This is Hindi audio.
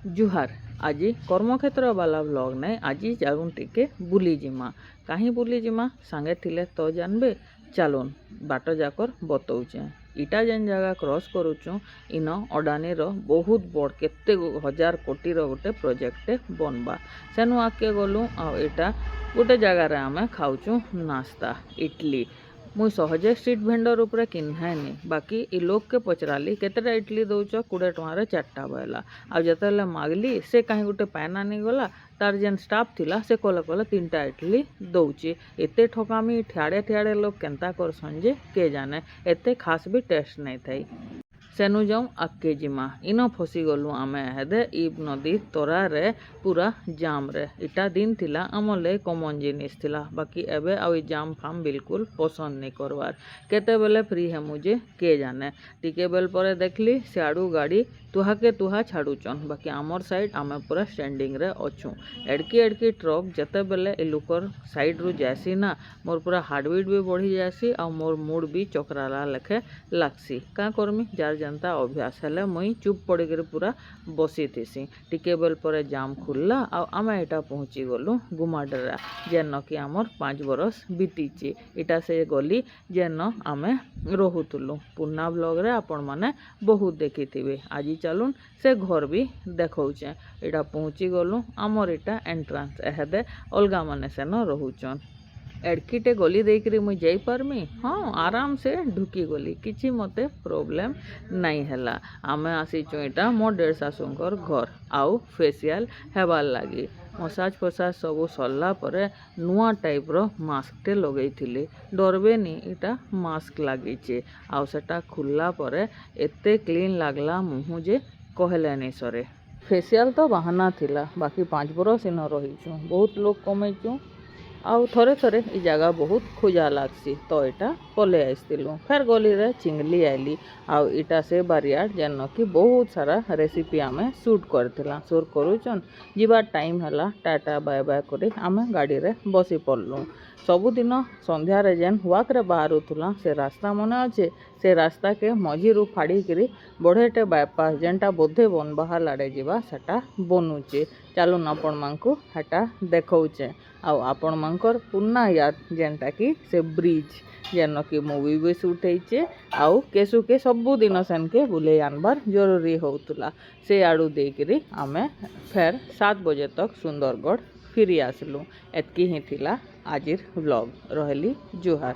जुहार आज कर्मक्षेत्र वाला ब्लॉग नहीं आज जाऊन टिके बुली जिमा कहीं बुली जिमा सांगे थिले तो जानबे चलून बाट जाकर बतौचे इटा जेन जगह क्रॉस करुचु इन अडानी बहुत बड़ केते हजार कोटी गोटे प्रोजेक्ट बनवा सेनु आके गलु आटा गोटे जगार आम खाऊचु नास्ता इडली मुई सहजे स्ट्रीट भेंडर उपरे किन्हानी बाकी इ लोग के पचराली केतेटा इडली दौच 20 टंकार 4टा बहला आ जतले मागली से कहीं गोटे पैन आनी गला तार जेन स्टाफ थिला से कहले 3टा इडली दौची एते ठकामी ठियाड़े ठियाड़े लोग केनता करसन जे के जाने एते खास भी टेस्ट नहीं थई सेनु जाऊँ आगे जिमा इन फसी गलु आम हेदे इ नदी तोरा रे पूरा जाम रे इटा दिन थिला आमले कॉमन जिनिस थिला बाकी एबे आ जाम फाम बिल्कुल पसंद नहीं करवार केते बेले फ्री है मुझे के जाने टिके बेल पर देखली सियाड़ू गाड़ी तुहा के तुहा छाड़ुचन बाकी आमर साइड आम पूरा स्टैंडिंग रे अच्छू एड़की एड़की ट्रक जते बेले ए लुकर साइड रू जासी ना मोर पूरा हार्टबीट भी बढ़ी जासी आ मोर मूड भी चक्राला लेखे लागसी का करमी जार जनता अभ्यास हेले मुई चुप पड़ी कर पूरा बसी थीसी टिके बेल पर जाम खुलला आ आम एटा पहुँची गलु गुमाडरा जेन कि आमर 5 बरस बीतीची इटा से गली जेन आम रोहुतुलु पुन्ना ब्लॉग रे आपण माने बहुत देखी थी आज चलून से घर भी देखौचे इटा पहुँची गलु आमर इटा एंट्रांस एहदे अलगा माने सेन रोहुचन एड़कीटे गली देकरी मुई जाई पारमी हाँ आराम से ढुकी गली किछि मते प्रॉब्लम नहीं हैला आमे आसीचु इटा मो डेढ़ शाशुंकर घर आउ फेशियल हेबार लगी मसाज फसाज सब सरला परे नुआ टाइप रो मास्क टे लगई थिली डरबेनी इटा मास्क लागिचे आउ सेटा खुलला परे एते क्लीन लागला मुहु जे कहलेनी सरे फेशियल तो बहाना थिला बाकी 5 बरस इन रहीचु बहुत लोग कमेचु आउ थरे थरे इ जगह बहुत खोजा लागसी तो इटा पले आसलु फेर गली रे चिंगली आईली आउ इटा से बारियाड जेन कि बहुत सारा रेसिपी आमे शूट करथिला शूट करूचन जीवा टाइम हला टाटा बाय बाय करे आमे गाड़ी रे बसी पड़लु सबुदिन संध्या रे जेन हुआक रे बाहरुथुला से रास्ता मने अच्छे से रास्ता के मझी रू फाड़ी करी बढ़ेटे बायपास जेनटा बोधे बन बाहर लाड़े जीवा सेटा बनुचे चलून आपण मानकु हेटा देखौचे आउ आपण मानकर पुन्ना याद जेनटा कि से ब्रिज जेन कि मूवी भी शूट होइचे आउ केसु के सबुदिन सेन के बुले आनबार जरूरी होतुला से आड़ू देकरी आमे फेर 7 बजे तक सुंदरगढ़ फिरी आसलु एतकी ही थिला आजिर व्लॉग रहली जुहार।